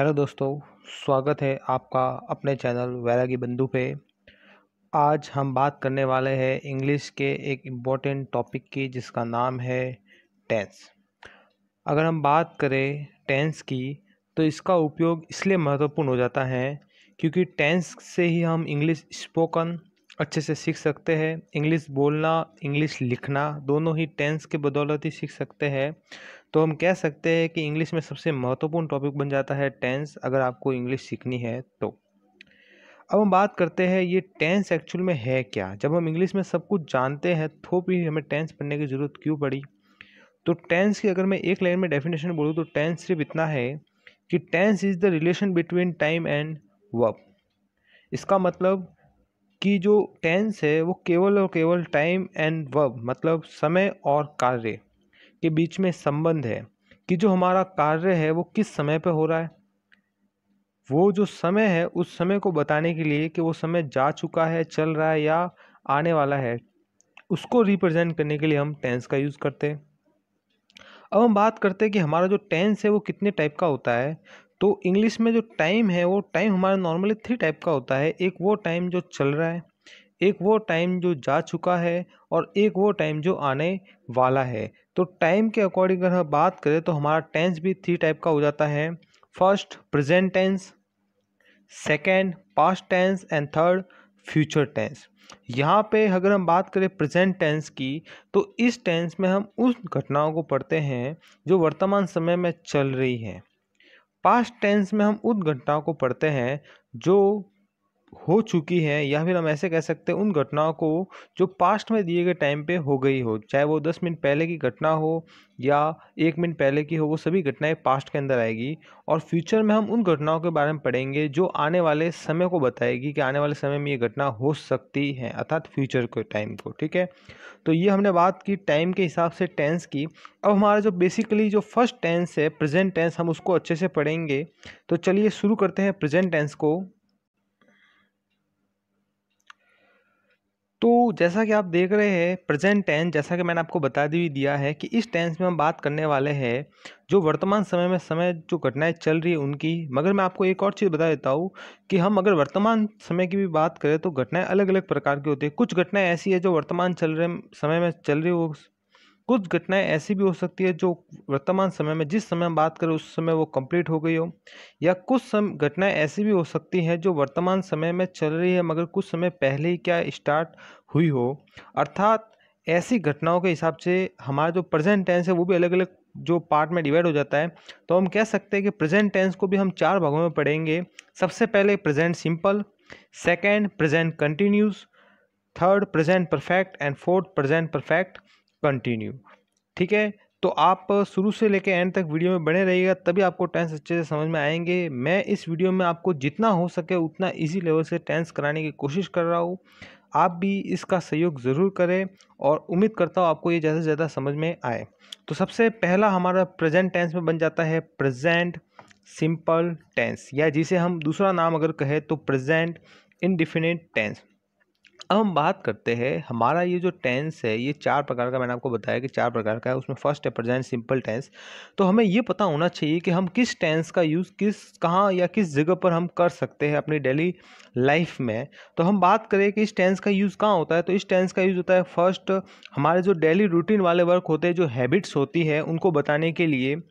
Hello दोस्तों, स्वागत है आपका अपने चैनल वैरागी बंधु पे। आज हम बात करने वाले हैं इंग्लिश के एक इम्पोर्टेंट टॉपिक की जिसका नाम है टेंस। अगर हम बात करें टेंस की तो इसका उपयोग इसलिए महत्वपूर्ण हो जाता है क्योंकि टेंस से ही हम इंग्लिश स्पोकन अच्छे से सीख सकते हैं। इंग्लिश बोलना, इंग्लिश लिखना दोनों ही टेंस के बदौलत ही सीख सकते हैं। तो हम कह सकते हैं कि इंग्लिश में सबसे महत्वपूर्ण टॉपिक बन जाता है टेंस, अगर आपको इंग्लिश सीखनी है तो। अब हम बात करते हैं ये टेंस एक्चुअल में है क्या। जब हम इंग्लिश में सब कुछ जानते हैं तो भी हमें टेंस पढ़ने की ज़रूरत क्यों पड़ी। तो टेंस की अगर मैं एक लाइन में डेफिनेशन बोलूँ तो टेंस सिर्फ इतना है कि tense is the relation between time and verb. इसका मतलब कि जो टेंस है वो केवल और केवल टाइम एंड वर्ब मतलब समय और कार्य के बीच में संबंध है कि जो हमारा कार्य है वो किस समय पे हो रहा है। वो जो समय है उस समय को बताने के लिए कि वो समय जा चुका है, चल रहा है या आने वाला है, उसको रिप्रेजेंट करने के लिए हम टेंस का यूज़ करते हैं। अब हम बात करते हैं कि हमारा जो टेंस है वो कितने टाइप का होता है। तो इंग्लिश में जो टाइम है वो टाइम हमारा नॉर्मली 3 टाइप का होता है। एक वो टाइम जो चल रहा है, एक वो टाइम जो जा चुका है और एक वो टाइम जो आने वाला है। तो टाइम के अकॉर्डिंग अगर हम बात करें तो हमारा टेंस भी 3 टाइप का हो जाता है। First present tense, second past tense and third future tense. यहाँ पे अगर हम बात करें प्रेजेंट टेंस की तो इस टेंस में हम उस घटनाओं को पढ़ते हैं जो वर्तमान समय में चल रही हैं। पास्ट टेंस में हम उन घटनाओं को पढ़ते हैं जो हो चुकी है या फिर हम ऐसे कह सकते हैं उन घटनाओं को जो पास्ट में दिए गए टाइम पे हो गई हो, चाहे वो 10 मिनट पहले की घटना हो या 1 मिनट पहले की हो, वो सभी घटनाएं पास्ट के अंदर आएगी। और फ्यूचर में हम उन घटनाओं के बारे में पढ़ेंगे जो आने वाले समय को बताएगी कि आने वाले समय में ये घटना हो सकती है, अर्थात फ्यूचर के टाइम को। ठीक है, तो ये हमने बात की टाइम के हिसाब से टेंस की। अब हमारा जो बेसिकली जो फर्स्ट टेंस है प्रेजेंट टेंस, हम उसको अच्छे से पढ़ेंगे। तो चलिए शुरू करते हैं प्रेजेंट टेंस को। तो जैसा कि आप देख रहे हैं प्रेजेंट टेंस, जैसा कि मैंने आपको बता भी दिया है कि इस टेंस में हम बात करने वाले हैं जो वर्तमान समय में जो घटनाएं चल रही है उनकी। मगर मैं आपको एक और चीज़ बता देता हूँ कि हम अगर वर्तमान समय की भी बात करें तो घटनाएं अलग अलग प्रकार की होती है। कुछ घटनाएं ऐसी है जो वर्तमान चल रहे समय में चल रही हो, कुछ घटनाएं ऐसी भी हो सकती है जो वर्तमान समय में जिस समय हम बात करें उस समय वो कंप्लीट हो गई हो, या कुछ घटनाएं ऐसी भी हो सकती हैं जो वर्तमान समय में चल रही है मगर कुछ समय पहले ही क्या स्टार्ट हुई हो। अर्थात ऐसी घटनाओं के हिसाब से हमारा जो प्रेजेंट टेंस है वो भी अलग अलग जो पार्ट में डिवाइड हो जाता है। तो हम कह सकते हैं कि प्रेजेंट टेंस को भी हम 4 भागों में पढ़ेंगे। सबसे पहले present simple, second present continuous, third present perfect and fourth present perfect continue. ठीक है, तो आप शुरू से लेकर एंड तक वीडियो में बने रहिएगा, तभी आपको टेंस अच्छे से समझ में आएंगे। मैं इस वीडियो में आपको जितना हो सके उतना इजी लेवल से टेंस कराने की कोशिश कर रहा हूँ। आप भी इसका सहयोग ज़रूर करें और उम्मीद करता हूँ आपको ये ज़्यादा से ज़्यादा समझ में आए। तो सबसे पहला हमारा प्रेजेंट टेंस में बन जाता है प्रेजेंट सिंपल टेंस, या जिसे हम दूसरा नाम अगर कहें तो प्रेजेंट इंडेफिनिट टेंस। अब हम बात करते हैं हमारा ये जो टेंस है ये 4 प्रकार का, मैंने आपको बताया कि 4 प्रकार का है। उसमें फर्स्ट है प्रेजेंट सिंपल टेंस। तो हमें ये पता होना चाहिए कि हम किस टेंस का यूज़ किस कहाँ या किस जगह पर हम कर सकते हैं अपनी डेली लाइफ में। तो हम बात करें कि इस टेंस का यूज़ कहाँ होता है, तो इस टेंस का यूज़ होता है फर्स्ट हमारे जो डेली रूटीन वाले वर्क होते हैं, जो हैबिट्स होती है उनको बताने के लिए।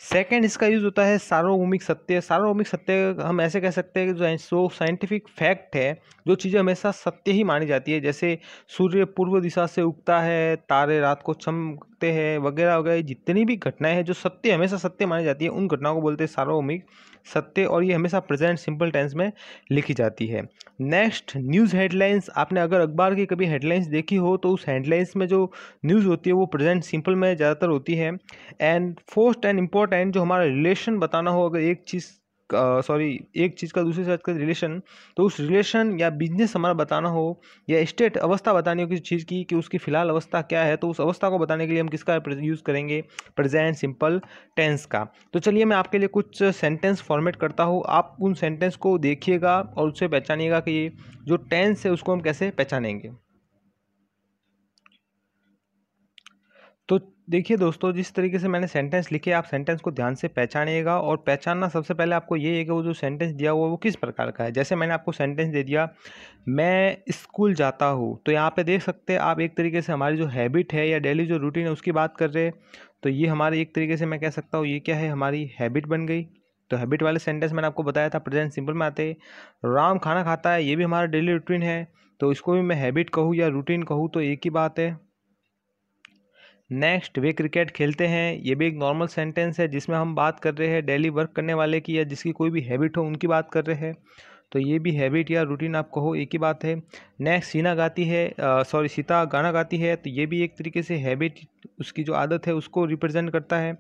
सेकंड इसका यूज़ होता है सार्वभौमिक सत्य। सार्वभौमिक सत्य हम ऐसे कह सकते हैं कि जो साइंटिफिक फैक्ट है, जो चीज़ें हमेशा सत्य ही मानी जाती है, जैसे सूर्य पूर्व दिशा से उगता है, तारे रात को चमकते हैं, वगैरह वगैरह। जितनी भी घटनाएं हैं जो सत्य हमेशा सत्य मानी जाती है उन घटनाओं को बोलते हैं सार्वभौमिक सत्य, और ये हमेशा प्रेजेंट सिंपल टेंस में लिखी जाती है। Next news headlines. आपने अगर अखबार की कभी हेडलाइंस देखी हो तो उस हेडलाइंस में जो न्यूज़ होती है वो प्रेजेंट सिंपल में ज़्यादातर होती है। एंड फोर्थ एंड इम्पोर्टेंट, जो हमारा रिलेशन बताना हो, अगर एक चीज़ एक चीज़ का दूसरे साथ का रिलेशन, तो उस रिलेशन या बिजनेस हमारा बताना हो या स्टेट अवस्था बतानी हो किसी चीज़ की कि उसकी फ़िलहाल अवस्था क्या है, तो उस अवस्था को बताने के लिए हम किसका यूज़ करेंगे, प्रेजेंट सिंपल टेंस का। तो चलिए मैं आपके लिए कुछ सेंटेंस फॉर्मेट करता हूँ, आप उन सेंटेंस को देखिएगा और उससे पहचानिएगा कि ये जो टेंस है उसको हम कैसे पहचानेंगे। तो देखिए दोस्तों, जिस तरीके से मैंने सेंटेंस लिखे, आप सेंटेंस को ध्यान से पहचानिएगा और पहचानना सबसे पहले आपको ये है कि वो जो सेंटेंस दिया हुआ है वो किस प्रकार का है। जैसे मैंने आपको सेंटेंस दे दिया, मैं स्कूल जाता हूँ, तो यहाँ पे देख सकते हैं आप एक तरीके से हमारी जो हैबिट है या डेली जो रूटीन है उसकी बात कर रहे हैं। तो ये हमारी एक तरीके से मैं कह सकता हूँ ये क्या है, हमारी हैबिट बन गई। तो हैबिट वाले सेंटेंस मैंने आपको बताया था प्रेजेंट सिंपल में आते। राम खाना खाता है, ये भी हमारा डेली रूटीन है, तो इसको भी मैं हैबिट कहूँ या रूटीन कहूँ तो एक ही बात है। नेक्स्ट, वे क्रिकेट खेलते हैं, ये भी एक नॉर्मल सेंटेंस है जिसमें हम बात कर रहे हैं डेली वर्क करने वाले की या जिसकी कोई भी हैबिट हो उनकी बात कर रहे हैं। तो ये भी हैबिट या रूटीन आप कहो एक ही बात है। नेक्स्ट, सीता गाना गाती है, तो ये भी एक तरीके से हैबिट, उसकी जो आदत है उसको रिप्रेजेंट करता है।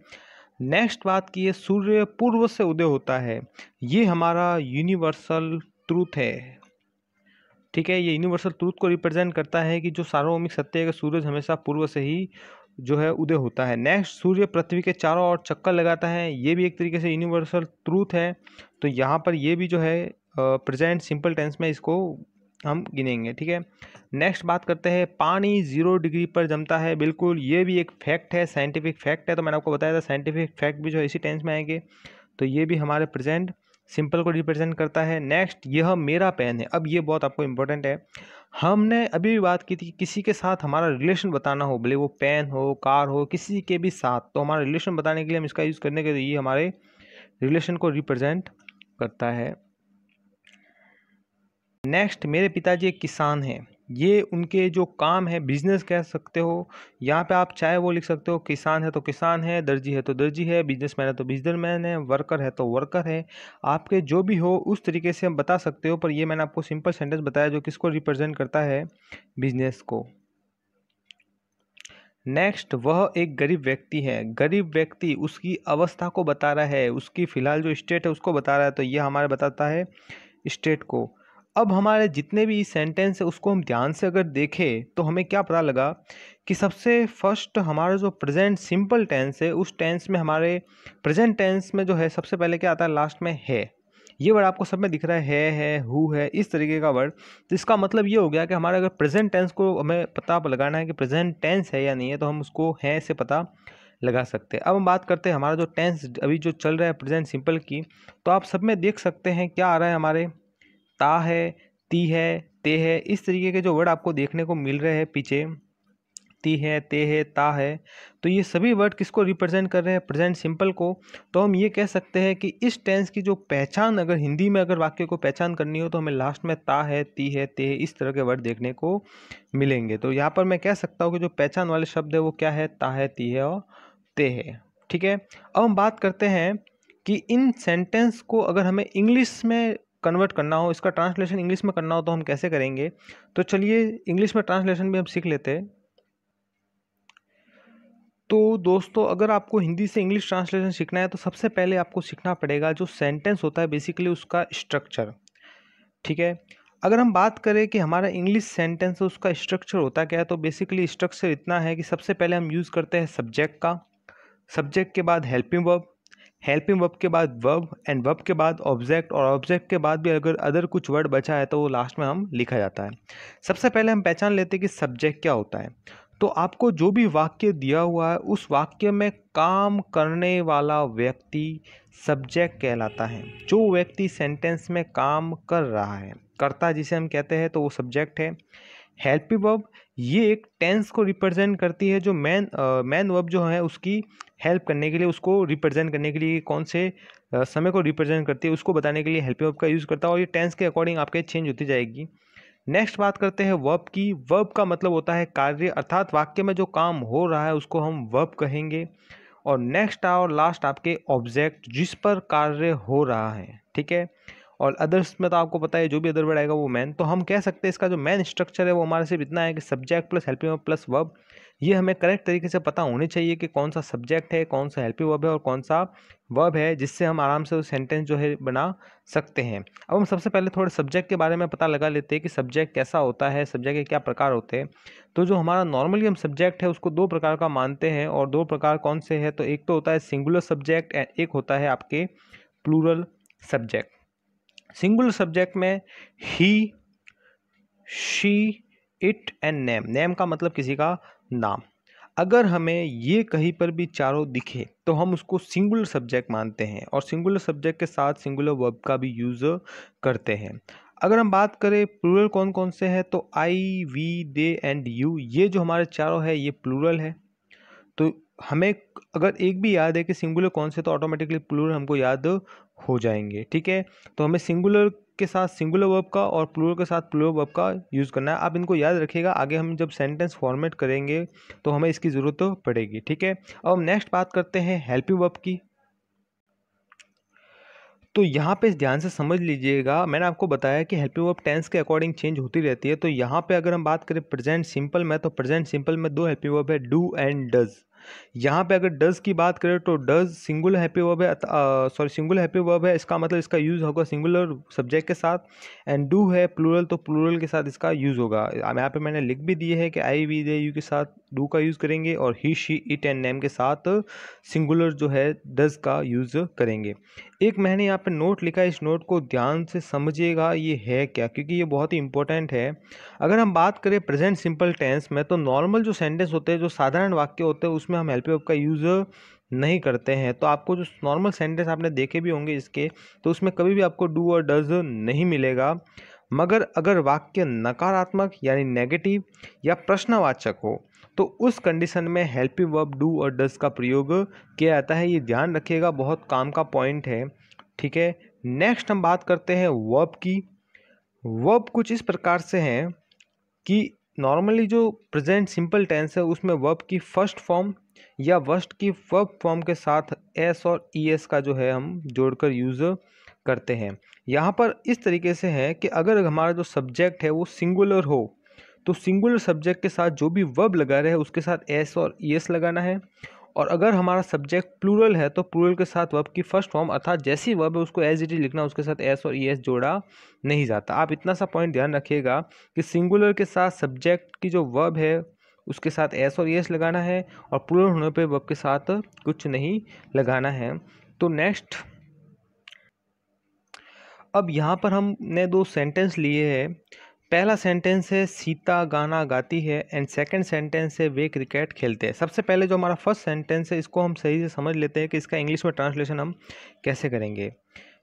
नेक्स्ट बात की है, सूर्य पूर्व से उदय होता है, ये हमारा यूनिवर्सल ट्रूथ है। ठीक है, ये यूनिवर्सल ट्रूथ को रिप्रेजेंट करता है कि जो सार्वभौमिक सत्य है कि सूरज हमेशा पूर्व से ही जो है उदय होता है। नेक्स्ट, सूर्य पृथ्वी के चारों ओर चक्कर लगाता है, ये भी एक तरीके से यूनिवर्सल ट्रूथ है। तो यहाँ पर ये भी जो है प्रेजेंट सिंपल टेंस में इसको हम गिनेंगे। ठीक है, नेक्स्ट बात करते हैं, पानी 0 डिग्री पर जमता है, बिल्कुल ये भी एक फैक्ट है, साइंटिफिक फैक्ट है। तो मैंने आपको बताया था साइंटिफिक फैक्ट भी जो है इसी टेंस में आएंगे, तो ये भी हमारे प्रेजेंट सिंपल को रिप्रेजेंट करता है। नेक्स्ट, यह मेरा पेन है, अब ये बहुत आपको इंपॉर्टेंट है। हमने अभी भी बात की थी कि किसी के साथ हमारा रिलेशन बताना हो, भले वो पेन हो, कार हो, किसी के भी साथ, तो हमारा रिलेशन बताने के लिए हम इसका यूज़ करने के लिए ये हमारे रिलेशन को रिप्रेजेंट करता है। नेक्स्ट, मेरे पिताजी एक किसान हैं, ये उनके जो काम है, बिजनेस कह सकते हो, यहाँ पे आप चाहे वो लिख सकते हो, किसान है तो किसान है, दर्जी है तो दर्जी है, बिजनेसमैन है तो बिजनेसमैन है, वर्कर है तो वर्कर है, आपके जो भी हो उस तरीके से हम बता सकते हो। पर ये मैंने आपको सिंपल सेंटेंस बताया जो किसको रिप्रेजेंट करता है, बिजनेस को। नेक्स्ट, वह एक गरीब व्यक्ति है, गरीब व्यक्ति उसकी अवस्था को बता रहा है, उसकी फिलहाल जो स्टेट है उसको बता रहा है, तो ये हमारे बताता है स्टेट को। अब हमारे जितने भी सेंटेंस है उसको हम ध्यान से अगर देखें तो हमें क्या पता लगा कि सबसे फर्स्ट हमारा जो प्रेजेंट सिंपल टेंस है उस टेंस में, हमारे प्रेजेंट टेंस में जो है सबसे पहले क्या आता है, लास्ट में है। ये वर्ड आपको सब में दिख रहा है, हु है, इस तरीके का वर्ड। तो इसका मतलब ये हो गया कि हमारे अगर प्रेजेंट टेंस को हमें पता लगाना है कि प्रेजेंट टेंस है या नहीं है, तो हम उसको है से पता लगा सकते हैं। अब हम बात करते हैं हमारा जो टेंस अभी जो चल रहा है प्रेजेंट सिंपल की, तो आप सब में देख सकते हैं क्या आ रहा है, हमारे ता है, ती है, ते है, इस तरीके के जो वर्ड आपको देखने को मिल रहे हैं पीछे, ती है, ते है, ता है, तो ये सभी वर्ड किसको रिप्रेजेंट कर रहे हैं, प्रेजेंट सिंपल को। तो हम ये कह सकते हैं कि इस टेंस की जो पहचान, अगर हिंदी में अगर वाक्य को पहचान करनी हो तो हमें लास्ट में ता है, ती है, ते है, इस तरह के वर्ड देखने को मिलेंगे। तो यहाँ पर मैं कह सकता हूँ कि जो पहचान वाले शब्द है वो क्या है, ता है, ती है और ते है। ठीक है, अब हम बात करते हैं कि इन सेंटेंस को अगर हमें इंग्लिश में कन्वर्ट करना हो, इसका ट्रांसलेशन इंग्लिश में करना हो तो हम कैसे करेंगे। तो चलिए इंग्लिश में ट्रांसलेशन भी हम सीख लेते हैं। तो दोस्तों, अगर आपको हिंदी से इंग्लिश ट्रांसलेशन सीखना है तो सबसे पहले आपको सीखना पड़ेगा जो सेंटेंस होता है बेसिकली उसका स्ट्रक्चर। ठीक है, अगर हम बात करें कि हमारा इंग्लिश सेंटेंस है उसका स्ट्रक्चर होता क्या है, तो बेसिकली स्ट्रक्चर इतना है कि सबसे पहले हम यूज़ करते हैं सब्जेक्ट का, सब्जेक्ट के बाद हेल्पिंग वर्ब, हेल्पिंग वर्ब के बाद वर्ब, एंड वर्ब के बाद ऑब्जेक्ट, और ऑब्जेक्ट के बाद भी अगर अदर कुछ वर्ड बचा है तो वो लास्ट में हम लिखा जाता है। सबसे पहले हम पहचान लेते हैं कि सब्जेक्ट क्या होता है। तो आपको जो भी वाक्य दिया हुआ है उस वाक्य में काम करने वाला व्यक्ति सब्जेक्ट कहलाता है। जो व्यक्ति सेंटेंस में काम कर रहा है, कर्ता जिसे हम कहते हैं, तो वो सब्जेक्ट है। हेल्पिंग वर्ब, ये एक टेंस को रिप्रेजेंट करती है, जो मैन वर्ब जो है उसकी हेल्प करने के लिए, उसको रिप्रेजेंट करने के लिए कौन से समय को रिप्रेजेंट करती है उसको बताने के लिए हेल्पिंग वर्ब का यूज़ करता है, और ये टेंस के अकॉर्डिंग आपके चेंज होती जाएगी। नेक्स्ट बात करते हैं वर्ब की। वर्ब का मतलब होता है कार्य, अर्थात वाक्य में जो काम हो रहा है उसको हम वर्ब कहेंगे। और नेक्स्ट और लास्ट आपके ऑब्जेक्ट, जिस पर कार्य हो रहा है। ठीक है, और अदर्स में तो आपको पता है जो भी अदर वर्ड आएगा वो मैन। तो हम कह सकते हैं इसका जो मैन स्ट्रक्चर है वो हमारे सिर्फ इतना है कि subject plus helping verb plus verb. ये हमें करेक्ट तरीके से पता होनी चाहिए कि कौन सा सब्जेक्ट है, कौन सा हेल्पिंग वर्ब है और कौन सा वर्ब है, जिससे हम आराम से उस सेंटेंस जो है बना सकते हैं। अब हम सबसे पहले थोड़े सब्जेक्ट के बारे में पता लगा लेते हैं कि सब्जेक्ट कैसा होता है, सब्जेक्ट के क्या प्रकार होते हैं। तो जो हमारा नॉर्मली हम सब्जेक्ट है उसको दो प्रकार का मानते हैं, और दो प्रकार कौन से हैं, तो एक तो होता है सिंगुलर सब्जेक्ट एंड एक होता है आपके प्लूरल सब्जेक्ट। सिंगुलर सब्जेक्ट में he, she, it and name, name का मतलब किसी का नाम। अगर हमें ये कहीं पर भी चारों दिखे तो हम उसको सिंगुलर सब्जेक्ट मानते हैं और सिंगुलर सब्जेक्ट के साथ सिंगुलर वर्ब का भी यूज़ करते हैं। अगर हम बात करें प्लूरल कौन कौन से हैं तो आई, वी, दे एंड यू, ये जो हमारे चारों है ये प्लूरल है। तो हमें अगर एक भी याद है कि सिंगुलर कौन से तो ऑटोमेटिकली प्लूरल हमको याद हो जाएंगे। ठीक है, तो हमें सिंगुलर के साथ सिंगुलर वर्ब का और प्लूरल के साथ प्लूरल वर्ब का यूज़ करना है। आप इनको याद रखिएगा, आगे हम जब सेंटेंस फॉर्मेट करेंगे तो हमें इसकी ज़रूरत पड़ेगी। ठीक है, अब हम नेक्स्ट बात करते हैं हेल्पिंग वर्ब की। तो यहाँ पे ध्यान से समझ लीजिएगा, मैंने आपको बताया कि हेल्पिंग वर्ब टेंस के अकॉर्डिंग चेंज होती रहती है। तो यहाँ पे अगर हम बात करें प्रेजेंट सिंपल में, तो प्रेजेंट सिंपल में दो हेल्पिंग वर्ब है, डू एंड डज। यहाँ पे अगर डज की बात करें तो डज सिंगुलर हैप्पी वर्ब है, सॉरी सिंगुलर हैप्पी वर्ब है, इसका मतलब इसका यूज़ होगा सिंगुलर सब्जेक्ट के साथ। एंड डू है प्लूरल, तो प्लूरल के साथ इसका यूज़ होगा। यहाँ पे मैंने लिख भी दिए है कि आई, वी, दे, यू के साथ डू का यूज़ करेंगे और ही, शी, इट एंड नेम के साथ सिंगुलर जो है डज का यूज़ करेंगे। एक मैंने यहाँ पे नोट लिखा है, इस नोट को ध्यान से समझिएगा ये है क्या, क्योंकि ये बहुत ही इंपॉर्टेंट है। अगर हम बात करें प्रेजेंट सिंपल टेंस में, तो नॉर्मल जो सेंटेंस होते हैं, जो साधारण वाक्य होते हैं, उसमें हम हेल्पिंग वर्ब का यूज़ नहीं करते हैं। तो आपको जो नॉर्मल सेंटेंस आपने देखे भी होंगे इसके, तो उसमें कभी भी आपको डू और डज नहीं मिलेगा। मगर अगर वाक्य नकारात्मक यानी नेगेटिव या प्रश्नवाचक हो तो उस कंडीशन में हेल्पिंग वर्ब डू और डज का प्रयोग किया जाता है। ये ध्यान रखिएगा, बहुत काम का पॉइंट है। ठीक है, नेक्स्ट हम बात करते हैं वर्ब की। वर्ब कुछ इस प्रकार से हैं कि नॉर्मली जो प्रेजेंट सिंपल टेंस है उसमें वर्ब की फर्स्ट फॉर्म या वर्स्ट की वर्ब फॉर्म के साथ एस और ई एस का जो है हम जोड़कर यूज़ करते हैं। यहाँ पर इस तरीके से है कि अगर हमारा जो सब्जेक्ट है वो सिंगुलर हो तो सिंगुलर सब्जेक्ट के साथ जो भी वर्ब लगा रहे हैं उसके साथ एस और ई एस लगाना है। और अगर हमारा सब्जेक्ट प्लूरल है तो प्लूरल के साथ वर्ब की फर्स्ट फॉर्म अर्थात जैसी वर्ब है उसको एज इट इज लिखना, उसके साथ एस और ई एस जोड़ा नहीं जाता। आप इतना सा पॉइंट ध्यान रखिएगा कि सिंगुलर के साथ सब्जेक्ट की जो वर्ब है उसके साथ एस और ई एस लगाना है और प्लूरल होने पे वर्ब के साथ कुछ नहीं लगाना है। तो नेक्स्ट, अब यहाँ पर हमने दो सेंटेंस लिए हैं। पहला सेंटेंस है सीता गाना गाती है एंड सेकंड सेंटेंस है वे क्रिकेट खेलते हैं। सबसे पहले जो हमारा फर्स्ट सेंटेंस है इसको हम सही से समझ लेते हैं कि इसका इंग्लिश में ट्रांसलेशन हम कैसे करेंगे।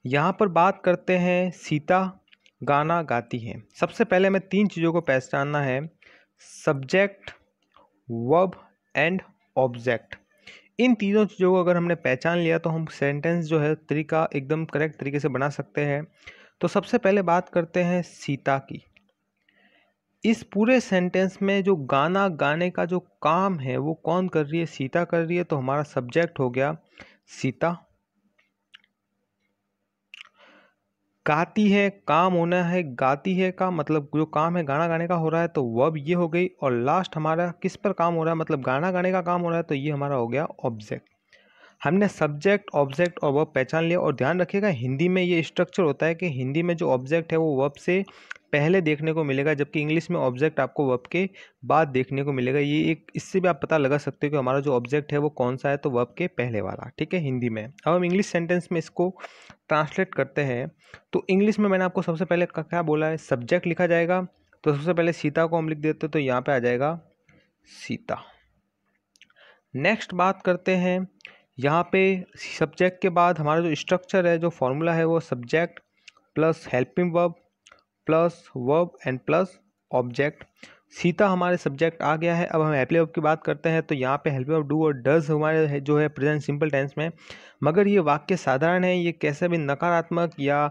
यहाँ पर बात करते हैं सीता गाना गाती है। सबसे पहले हमें तीन चीज़ों को पहचानना है, सब्जेक्ट, वर्ब एंड ऑब्जेक्ट। इन तीनों चीज़ों को अगर हमने पहचान लिया तो हम सेंटेंस जो है तरीका एकदम करेक्ट तरीके से बना सकते हैं। तो सबसे पहले बात करते हैं सीता की। इस पूरे सेंटेंस में जो गाना गाने का जो काम है वो कौन कर रही है, सीता कर रही है। तो हमारा सब्जेक्ट हो गया सीता। गाती है, काम होना है गाती है का मतलब जो काम है गाना गाने का हो रहा है, तो वर्ब ये हो गई। और लास्ट हमारा किस पर काम हो रहा है, मतलब गाना गाने का काम हो रहा है, तो ये हमारा हो गया ऑब्जेक्ट। हमने सब्जेक्ट, ऑब्जेक्ट और वर्ब पहचान लिया। और ध्यान रखिएगा हिंदी में ये स्ट्रक्चर होता है कि हिंदी में जो ऑब्जेक्ट है वो वर्ब से पहले देखने को मिलेगा, जबकि इंग्लिश में ऑब्जेक्ट आपको वर्ब के बाद देखने को मिलेगा। ये एक इससे भी आप पता लगा सकते हो कि हमारा जो ऑब्जेक्ट है वो कौन सा है, तो वर्ब के पहले वाला। ठीक है, हिंदी में। अब हम इंग्लिश सेंटेंस में इसको ट्रांसलेट करते हैं। तो इंग्लिश में मैंने आपको सबसे पहले क्या बोला है, सब्जेक्ट लिखा जाएगा। तो सबसे पहले सीता को हम लिख देते हैं, तो यहाँ पे आ जाएगा सीता। नेक्स्ट बात करते हैं, यहाँ पे सब्जेक्ट के बाद हमारा जो स्ट्रक्चर है, जो फॉर्मूला है, वो subject plus helping verb plus verb and plus object. Sita हमारे सब्जेक्ट आ गया है। अब हम हेल्पिंग वर्ब की बात करते हैं, तो यहाँ पे हेल्पिंग वर्ब डू और डज हमारे है जो है प्रेजेंट सिंपल टेंस में। मगर ये वाक्य साधारण है, ये कैसे भी नकारात्मक या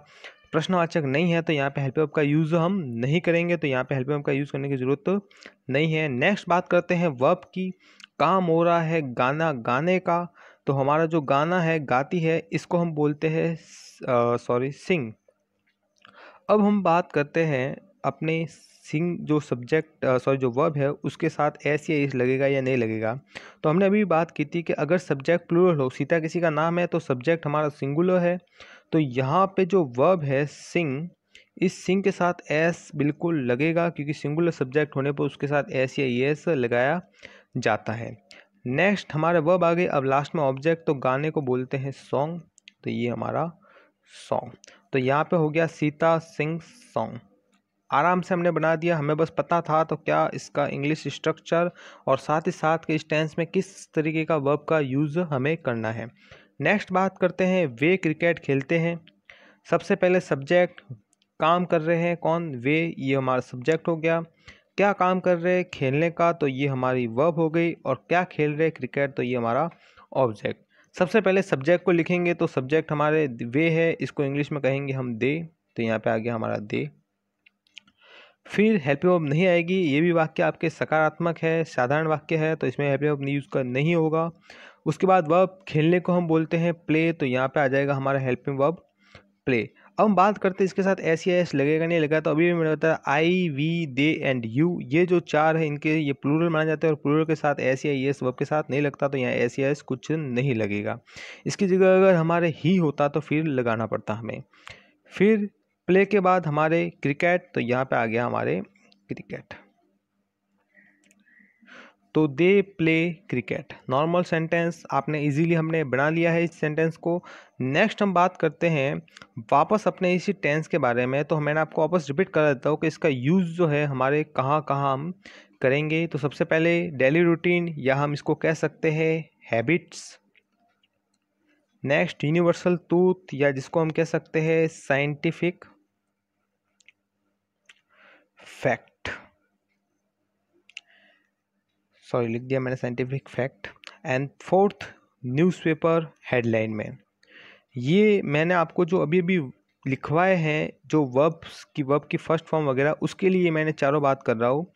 प्रश्नवाचक नहीं है, तो यहाँ पे हेल्पिंग वर्ब का यूज़ हम नहीं करेंगे। तो यहाँ पे हेल्पिंग वर्ब का यूज़ करने की ज़रूरत नहीं है। नेक्स्ट बात करते हैं वर्ब की। काम हो रहा है गाना गाने का, तो हमारा जो गाना है गाती है इसको हम बोलते हैं सिंग। अब हम बात करते हैं अपने सिंग जो सब्जेक्ट जो वर्ब है उसके साथ एस या इस लगेगा या नहीं लगेगा। तो हमने अभी बात की थी कि अगर सब्जेक्ट प्लूरल हो, सीता किसी का नाम है, तो सब्जेक्ट हमारा सिंगुलर है। तो यहाँ पे जो वर्ब है सिंग, इस सिंग के साथ एस बिल्कुल लगेगा, क्योंकि सिंगुलर सब्जेक्ट होने पर उसके साथ एस या एस लगाया जाता है। नेक्स्ट हमारे वर्ब आ गए। अब लास्ट में ऑब्जेक्ट, तो गाने को बोलते हैं सॉन्ग। तो ये हमारा सॉन्ग। तो यहाँ पे हो गया सीता सिंग सॉन्ग। आराम से हमने बना दिया, हमें बस पता था तो क्या इसका इंग्लिश स्ट्रक्चर और साथ ही साथ के इस टेंस में किस तरीके का वर्ब का यूज़ हमें करना है। नेक्स्ट बात करते हैं, वे क्रिकेट खेलते हैं। सबसे पहले सब्जेक्ट, काम कर रहे हैं कौन, वे, ये हमारा सब्जेक्ट हो गया। क्या काम कर रहे हैं, खेलने का, तो ये हमारी वर्ब हो गई। और क्या खेल रहे, क्रिकेट, तो ये हमारा ऑब्जेक्ट। सबसे पहले सब्जेक्ट को लिखेंगे तो सब्जेक्ट हमारे वे है, इसको इंग्लिश में कहेंगे हम दे, तो यहाँ पे आ गया हमारा दे। फिर हेल्पिंग वर्ब नहीं आएगी, ये भी वाक्य आपके सकारात्मक है, साधारण वाक्य है, तो इसमें हेल्पिंग वर्ब यूज़ कर नहीं होगा। उसके बाद वर्ब खेलने को हम बोलते हैं प्ले, तो यहाँ पे आ जाएगा हमारा हेल्पिंग वर्ब प्ले। अब हम बात करते हैं इसके साथ एस या एस लगेगा नहीं लगेगा, तो अभी भी मैंने बताया आई, वी, दे एंड यू, ये जो चार है इनके ये प्लूरल माने जाते हैं और प्लूरल के साथ एस या एस वर्ब के साथ नहीं लगता, तो यहाँ एस या एस कुछ नहीं लगेगा। इसकी जगह अगर हमारे ही होता तो फिर लगाना पड़ता हमें। फिर प्ले के बाद हमारे क्रिकेट, तो यहाँ पे आ गया हमारे क्रिकेट, तो they play cricket. Normal sentence आपने इजीली हमने बना लिया है इस सेंटेंस को। नेक्स्ट हम बात करते हैं वापस अपने इसी टेंस के बारे में, तो मैंने आपको वापस रिपीट कर देता हूँ कि इसका यूज़ जो है हमारे कहाँ कहाँ हम करेंगे। तो सबसे पहले डेली रूटीन, या हम इसको कह सकते हैं हैबिट्स। नेक्स्ट यूनिवर्सल ट्रूथ, या जिसको हम कह सकते हैं साइंटिफिक फैक्ट, सॉरी लिख दिया मैंने scientific fact. And fourth newspaper headline में। ये मैंने आपको जो अभी अभी लिखवाए हैं जो वर्ब की फर्स्ट फॉर्म वगैरह, उसके लिए मैंने चारों बात कर रहा हूँ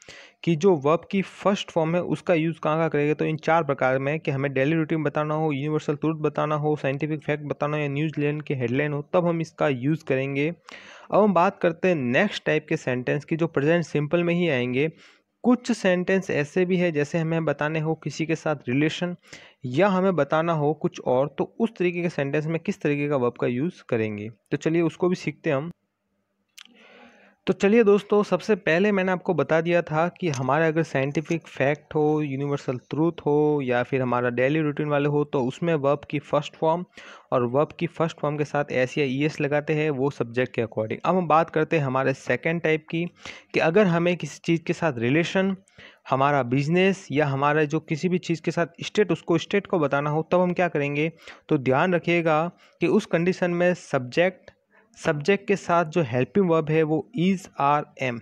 कि जो वर्ब की फर्स्ट फॉर्म है उसका यूज़ कहाँ कहाँ करेंगे। तो इन चार प्रकार में कि हमें डेली रूटीन बताना हो, यूनिवर्सल ट्रूथ बताना हो, साइंटिफिक फैक्ट बताना हो, या न्यूज़ लेन की हेडलाइन हो, तब हम इसका यूज़ करेंगे। अब हम बात करते हैं नेक्स्ट टाइप के सेंटेंस की जो प्रेजेंट सिंपल में ही आएंगे। कुछ सेंटेंस ऐसे भी है जैसे हमें बताने हो किसी के साथ रिलेशन, या हमें बताना हो कुछ और, तो उस तरीके के सेंटेंस में किस तरीके का वर्ब का यूज़ करेंगे। तो चलिए उसको भी सीखते हैं हम। तो चलिए दोस्तों, सबसे पहले मैंने आपको बता दिया था कि हमारा अगर साइंटिफिक फैक्ट हो, यूनिवर्सल ट्रूथ हो, या फिर हमारा डेली रूटीन वाले हो, तो उसमें वर्ब की फर्स्ट फॉर्म, और वर्ब की फर्स्ट फॉर्म के साथ एस या ई एस लगाते हैं वो सब्जेक्ट के अकॉर्डिंग। अब हम बात करते हैं हमारे सेकेंड टाइप की, कि अगर हमें किसी चीज़ के साथ रिलेशन, हमारा बिजनेस, या हमारा जो किसी भी चीज़ के साथ स्टेट, उसको स्टेट को बताना हो, तब हम क्या करेंगे। तो ध्यान रखिएगा कि उस कंडीशन में सब्जेक्ट के साथ जो हेल्पिंग वर्ब है वो इज़, आर, एम,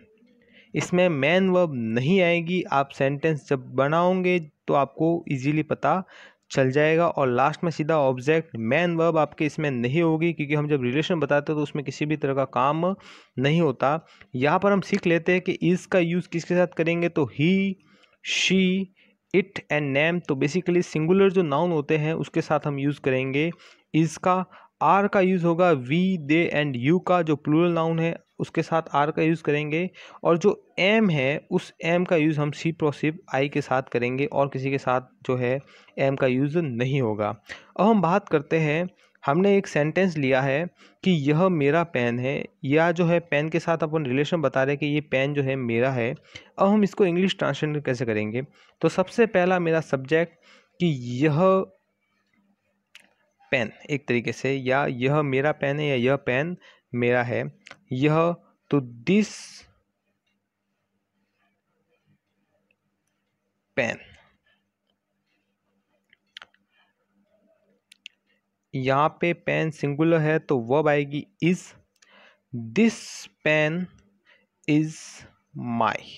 इसमें मेन वर्ब नहीं आएगी। आप सेंटेंस जब बनाओगे तो आपको इजीली पता चल जाएगा। और लास्ट में सीधा ऑब्जेक्ट, मेन वर्ब आपके इसमें नहीं होगी, क्योंकि हम जब रिलेशन बताते हैं तो उसमें किसी भी तरह का काम नहीं होता। यहाँ पर हम सीख लेते हैं कि इज़ का यूज़ किसके साथ करेंगे, तो ही, शी, इट एंड नेम। तो बेसिकली सिंगुलर जो नाउन होते हैं उसके साथ हम यूज़ करेंगे इज़ का। आर का यूज़ होगा वी, दे एंड यू का, जो प्लूरल नाउन है उसके साथ आर का यूज़ करेंगे। और जो एम है उस एम का यूज़ हम सी प्रोसिव आई के साथ करेंगे, और किसी के साथ जो है एम का यूज़ नहीं होगा। अब हम बात करते हैं, हमने एक सेंटेंस लिया है कि यह मेरा पेन है, या जो है पेन के साथ अपन रिलेशन बता रहे हैं कि ये पेन जो है मेरा है। अब हम इसको इंग्लिश ट्रांसलेट कैसे करेंगे। तो सबसे पहला मेरा सब्जेक्ट कि यह पेन एक तरीके से, या यह मेरा पेन है, या यह पेन मेरा है। यह, तो दिस पेन, यहाँ पे पेन सिंगुलर है तो वर्ब आएगी is. This pen is my.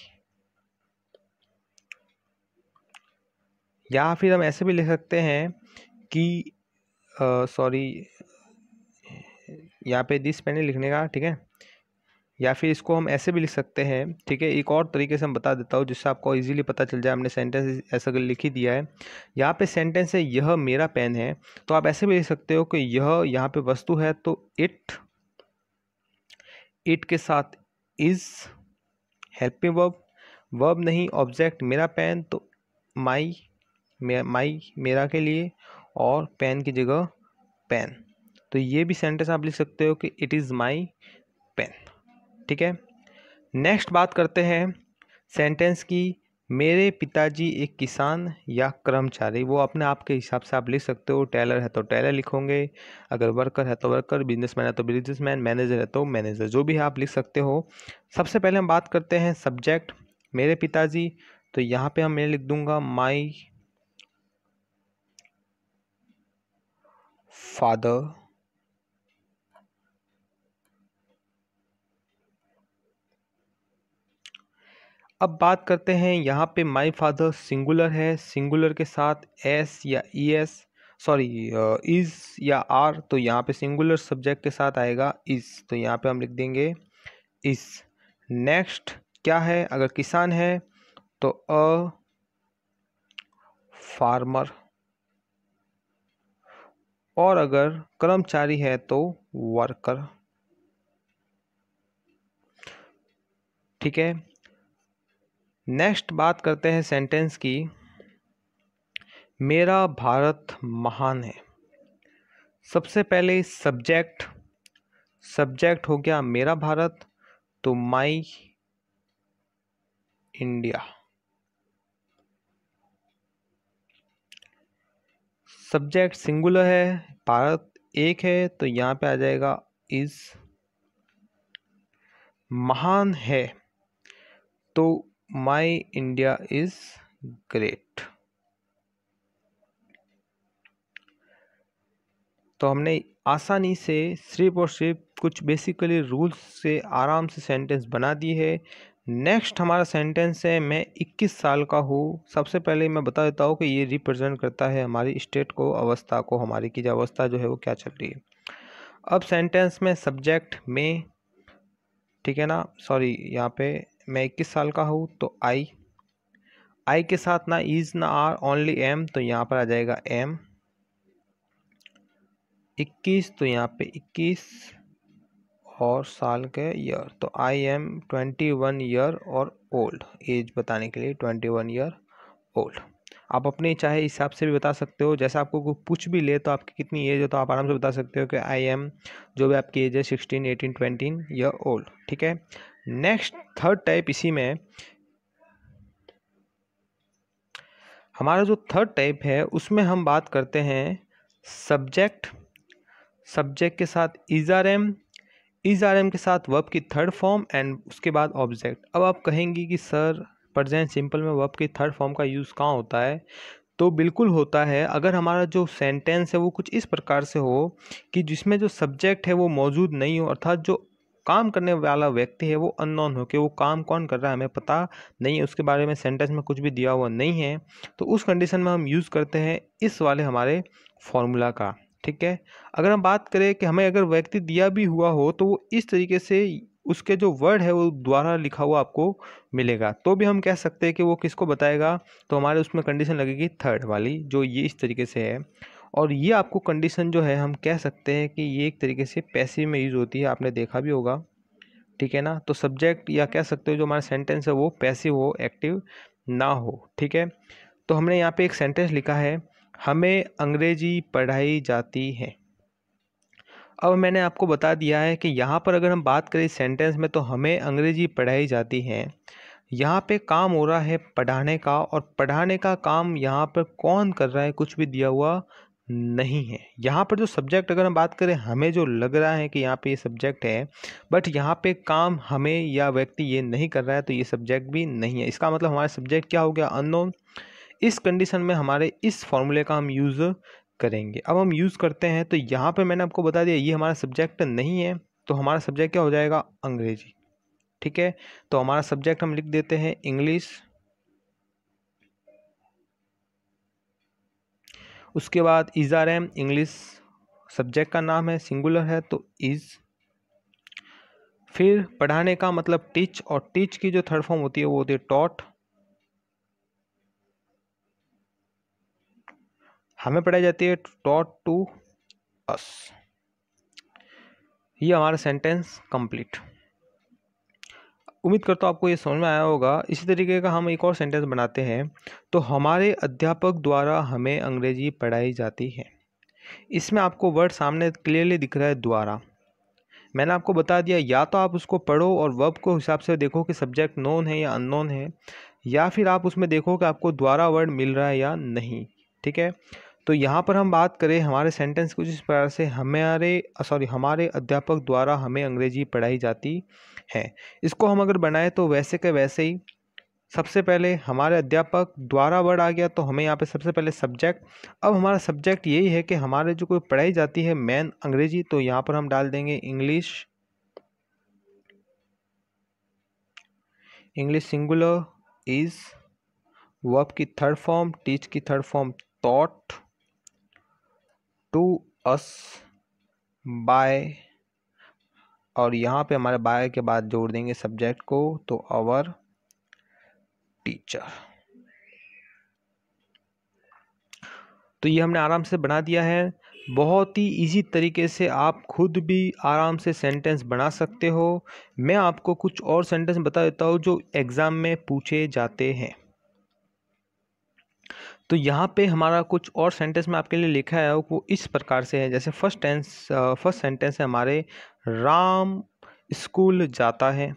या फिर हम ऐसे भी लिख सकते हैं कि सॉरी, यहाँ पे दिस पेन ही लिखने का, ठीक है। या फिर इसको हम ऐसे भी लिख सकते हैं, ठीक है। एक और तरीके से हम बता देता हूँ जिससे आपको इजीली पता चल जाए। हमने सेंटेंस ऐसा कर लिख ही दिया है। यहाँ पे सेंटेंस है यह मेरा पेन है, तो आप ऐसे भी लिख सकते हो कि यह यहाँ पे वस्तु है तो इट के साथ इज हेल्पिंग वर्ब नहीं ऑब्जेक्ट, मेरा पेन तो माई मेरा के लिए, और पेन की जगह पेन। तो ये भी सेंटेंस आप लिख सकते हो कि इट इज़ माई पेन, ठीक है। नेक्स्ट बात करते हैं सेंटेंस की मेरे पिताजी एक किसान या कर्मचारी, वो अपने आप के हिसाब से आप लिख सकते हो। टेलर है तो टेलर लिखोगे, अगर वर्कर है तो वर्कर, बिजनेसमैन है तो बिजनेसमैन, मैनेजर है तो मैनेजर, जो भी आप लिख सकते हो। सबसे पहले हम बात करते हैं सब्जेक्ट, मेरे पिताजी, तो यहाँ पे मैं लिख दूंगा माई फादर। अब बात करते हैं यहाँ पे माई फादर सिंगुलर है, सिंगुलर के साथ एस या ई एस, सॉरी इज या आर, तो यहाँ पे सिंगुलर सब्जेक्ट के साथ आएगा इज, तो यहाँ पे हम लिख देंगे इज। नेक्स्ट क्या है, अगर किसान है तो अ फार्मर, और अगर कर्मचारी है तो वर्कर। ठीक है, नेक्स्ट बात करते हैं सेंटेंस की। मेरा भारत महान है। सबसे पहले सब्जेक्ट, सब्जेक्ट हो गया मेरा भारत, तो माई इंडिया। सब्जेक्ट सिंगुलर है, भारत एक है, तो यहाँ पे आ जाएगा इज। महान है तो माई इंडिया इज ग्रेट। तो हमने आसानी से सिर्फ और सिर्फ कुछ बेसिकली रूल्स से आराम से सेंटेंस बना दी है। नेक्स्ट हमारा सेंटेंस है मैं 21 साल का हूँ। सबसे पहले मैं बता देता हूँ कि ये रिप्रेजेंट करता है हमारी स्टेट को, अवस्था को, हमारी की जो अवस्था जो है वो क्या चल रही है। अब सेंटेंस में सब्जेक्ट में, ठीक है ना, सॉरी यहाँ पे मैं 21 साल का हूँ तो आई के साथ ना इज ना आर, ओनली एम, तो यहाँ पर आ जाएगा एम। 21 तो यहाँ पे 21 और साल के ईयर, तो आई एम 21 ईयर और ओल्ड, एज बताने के लिए 21 ईयर ओल्ड। आप अपने चाहे हिसाब से भी बता सकते हो, जैसे आपको कोई पूछ भी ले तो आपकी कितनी एज है तो आप आराम से बता सकते हो कि आई एम, जो भी आपकी एज है 16, 18, 20 ईयर ओल्ड। ठीक है, नेक्स्ट थर्ड टाइप, इसी में हमारा जो थर्ड टाइप है उसमें हम बात करते हैं सब्जेक्ट, सब्जेक्ट के साथ is are am, is are am के साथ वर्ब की थर्ड फॉर्म एंड उसके बाद ऑब्जेक्ट। अब आप कहेंगे कि सर प्रेजेंट सिंपल में वर्ब की थर्ड फॉर्म का यूज़ कहाँ होता है, तो बिल्कुल होता है अगर हमारा जो सेंटेंस है वो कुछ इस प्रकार से हो कि जिसमें जो सब्जेक्ट है वो मौजूद नहीं हो, अर्थात जो काम करने वाला व्यक्ति है वो अननोन हो, कि वो काम कौन कर रहा है हमें पता नहीं है, उसके बारे में सेंटेंस में कुछ भी दिया हुआ नहीं है, तो उस कंडीशन में हम यूज़ करते हैं इस वाले हमारे फॉर्मूला का। ठीक है, अगर हम बात करें कि हमें अगर व्यक्ति दिया भी हुआ हो तो वो इस तरीके से उसके जो वर्ड है वो द्वारा लिखा हुआ आपको मिलेगा, तो भी हम कह सकते हैं कि वो किसको बताएगा, तो हमारे उसमें कंडीशन लगेगी थर्ड वाली, जो ये इस तरीके से है। और ये आपको कंडीशन जो है हम कह सकते हैं कि ये एक तरीके से पैसिव में यूज़ होती है, आपने देखा भी होगा। ठीक है ना, तो सब्जेक्ट या कह सकते हो जो हमारा सेंटेंस है वो पैसिव हो, एक्टिव ना हो। ठीक है, तो हमने यहाँ पे एक सेंटेंस लिखा है हमें अंग्रेजी पढ़ाई जाती है। अब मैंने आपको बता दिया है कि यहाँ पर अगर हम बात करें सेंटेंस में तो हमें अंग्रेजी पढ़ाई जाती है, यहाँ पे काम हो रहा है पढ़ाने का, और पढ़ाने का काम यहाँ पर कौन कर रहा है कुछ भी दिया हुआ नहीं है। यहाँ पर जो सब्जेक्ट अगर हम बात करें, हमें जो लग रहा है कि यहाँ पे ये सब्जेक्ट है, बट यहाँ पे काम हमें या व्यक्ति ये नहीं कर रहा है, तो ये सब्जेक्ट भी नहीं है। इसका मतलब हमारा सब्जेक्ट क्या हो गया, अननोन। इस कंडीशन में हमारे इस फॉर्मूले का हम यूज़ करेंगे। अब हम यूज़ करते हैं, तो यहाँ पे मैंने आपको बता दिया ये हमारा सब्जेक्ट नहीं है, तो हमारा सब्जेक्ट क्या हो जाएगा, अंग्रेजी। ठीक है, तो हमारा सब्जेक्ट हम लिख देते हैं इंग्लिश, उसके बाद is are am, English subject का नाम है, सिंगुलर है तो इज। फिर पढ़ाने का मतलब टीच, और टीच की जो थर्ड फॉर्म होती है वो होती है टॉट। हमें पढ़ाई जाती है टॉट टू अस। ये हमारा सेंटेंस कंप्लीट। उम्मीद करता हूँ आपको ये समझ में आया होगा। इसी तरीके का हम एक और सेंटेंस बनाते हैं, तो हमारे अध्यापक द्वारा हमें अंग्रेजी पढ़ाई जाती है। इसमें आपको वर्ड सामने क्लियरली दिख रहा है द्वारा। मैंने आपको बता दिया, या तो आप उसको पढ़ो और वर्ब को हिसाब से देखो कि सब्जेक्ट नोन है या अननोन है, या फिर आप उसमें देखो कि आपको द्वारा वर्ड मिल रहा है या नहीं। ठीक है, तो यहाँ पर हम बात करें हमारे सेंटेंस कुछ इस प्रकार से, हमारे अध्यापक द्वारा हमें अंग्रेजी पढ़ाई जाती है। इसको हम अगर बनाए तो वैसे के वैसे ही, सबसे पहले हमारे अध्यापक द्वारा वर्ड आ गया तो हमें यहाँ पे सबसे पहले सब्जेक्ट। अब हमारा सब्जेक्ट यही है कि हमारे जो कोई पढ़ाई जाती है मेन अंग्रेजी, तो यहाँ पर हम डाल देंगे English. English singular is, verb की थर्ड फॉर्म, टीच की third form taught, to us, by, और यहाँ पे हमारे बाय के बाद जोड़ देंगे सब्जेक्ट को, तो आवर टीचर। तो ये हमने आराम से बना दिया है। बहुत ही इजी तरीके से आप खुद भी आराम से सेंटेंस बना सकते हो। मैं आपको कुछ और सेंटेंस बता देता हूँ जो एग्ज़ाम में पूछे जाते हैं। तो यहाँ पे हमारा कुछ और सेंटेंस में आपके लिए लिखा है वो इस प्रकार से है। जैसे फर्स्ट सेंटेंस है हमारे, राम स्कूल जाता है।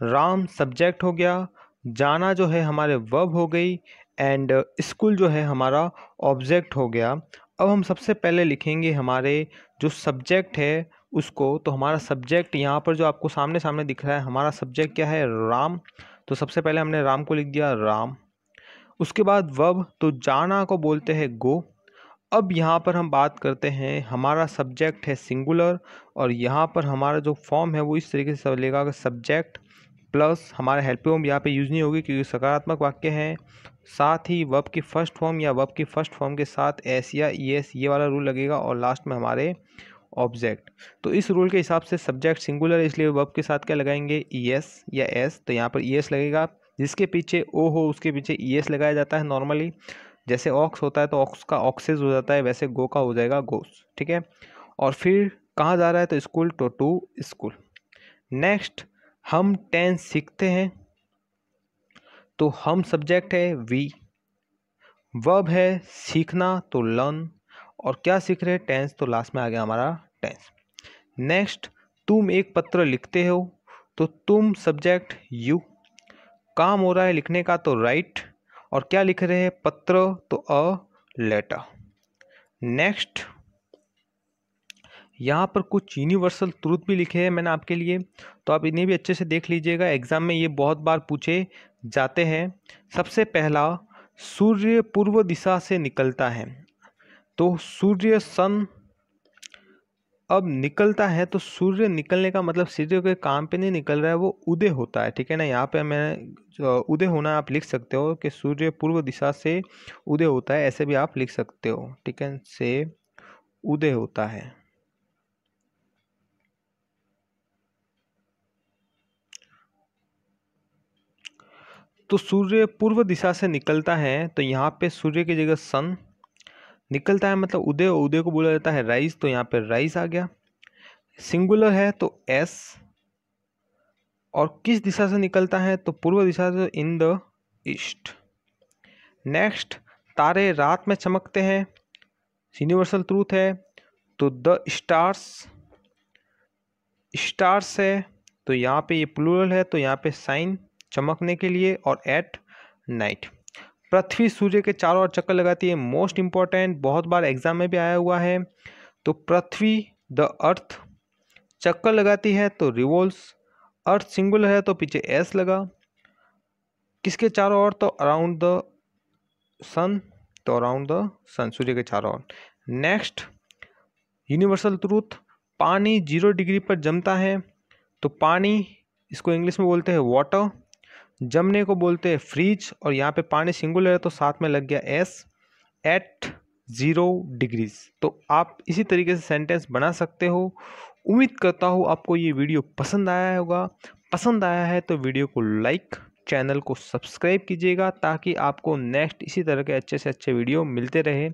राम सब्जेक्ट हो गया, जाना जो है हमारे वर्ब हो गई, एंड स्कूल जो है हमारा ऑब्जेक्ट हो गया। अब हम सबसे पहले लिखेंगे हमारे जो सब्जेक्ट है उसको। तो हमारा सब्जेक्ट यहाँ पर जो आपको सामने सामने दिख रहा है, हमारा सब्जेक्ट क्या है, राम। तो सबसे पहले हमने राम को लिख दिया, राम। उसके बाद वर्ब, तो जाना को बोलते हैं गो। अब यहाँ पर हम बात करते हैं, हमारा सब्जेक्ट है सिंगुलर, और यहाँ पर हमारा जो फॉर्म है वो इस तरीके से चलेगा कि सब्जेक्ट प्लस हमारा हेल्पिंग यहाँ पे यूज़ नहीं होगी क्योंकि सकारात्मक वाक्य है। साथ ही वर्ब की फर्स्ट फॉर्म या वर्ब की फर्स्ट फॉर्म के साथ एस या ई एस ये वाला रूल लगेगा, और लास्ट में हमारे ऑब्जेक्ट। तो इस रूल के हिसाब से सब्जेक्ट सिंगुलर है इसलिए वर्ब के साथ क्या लगाएंगे, ई एस या एस। तो यहाँ पर ई एस लगेगा, जिसके पीछे ओ हो उसके पीछे ई एस लगाया जाता है नॉर्मली। जैसे ऑक्स होता है तो ऑक्स का ऑक्सेस हो जाता है, वैसे गो का हो जाएगा गोस। ठीक है, और फिर कहाँ जा रहा है, तो स्कूल, टू स्कूल। नेक्स्ट हम टेंस सीखते हैं। तो हम सब्जेक्ट है वी, वर्ब है सीखना तो लर्न, और क्या सीख रहे हैं, टेंस। तो लास्ट में आ गया हमारा टेंस। नेक्स्ट तुम एक पत्र लिखते हो। तो तुम सब्जेक्ट यू, काम हो रहा है लिखने का तो राइट, और क्या लिख रहे हैं, पत्र, तो अ लेटर। नेक्स्ट यहाँ पर कुछ यूनिवर्सल ट्रूथ भी लिखे हैं मैंने आपके लिए, तो आप इन्हें भी अच्छे से देख लीजिएगा, एग्जाम में ये बहुत बार पूछे जाते हैं। सबसे पहला, सूर्य पूर्व दिशा से निकलता है। तो सूर्य सन अब निकलता है, तो सूर्य निकलने का मतलब सूर्य के काम पे नहीं निकल रहा है, वो उदय होता है। ठीक है ना, यहाँ पे मैं उदय होना आप लिख सकते हो कि सूर्य पूर्व दिशा से उदय होता है, ऐसे भी आप लिख सकते हो। ठीक है, से उदय होता है। तो सूर्य पूर्व दिशा से निकलता है, तो यहाँ पे सूर्य की जगह सन, निकलता है मतलब उदय, उदय को बोला जाता है राइज, तो यहाँ पे राइज आ गया। सिंगुलर है तो एस, और किस दिशा से निकलता है, तो पूर्व दिशा से, इन द ईस्ट। नेक्स्ट, तारे रात में चमकते हैं, यूनिवर्सल ट्रूथ है। तो द स्टार्स, स्टार्स है, तो यहाँ पे ये प्लूरल है, तो यहाँ पे साइन चमकने के लिए, और एट नाइट। पृथ्वी सूर्य के चारों ओर चक्कर लगाती है, मोस्ट इंपॉर्टेंट, बहुत बार एग्जाम में भी आया हुआ है। तो पृथ्वी द अर्थ चक्कर लगाती है तो रिवोल्व्स, अर्थ सिंगुलर है तो पीछे एस लगा, किसके चारों ओर, तो अराउंड द सन, तो अराउंड द सन, सूर्य के चारों ओर। नेक्स्ट यूनिवर्सल ट्रूथ, पानी 0 डिग्री पर जमता है। तो पानी, इसको इंग्लिश में बोलते हैं वाटर, जमने को बोलते हैं फ्रीज, और यहाँ पे पानी सिंगुलर है तो साथ में लग गया एस, एट 0 डिग्रीज। तो आप इसी तरीके से सेंटेंस बना सकते हो। उम्मीद करता हूँ आपको ये वीडियो पसंद आया होगा। पसंद आया है तो वीडियो को लाइक, चैनल को सब्सक्राइब कीजिएगा ताकि आपको नेक्स्ट इसी तरह के अच्छे से अच्छे वीडियो मिलते रहे।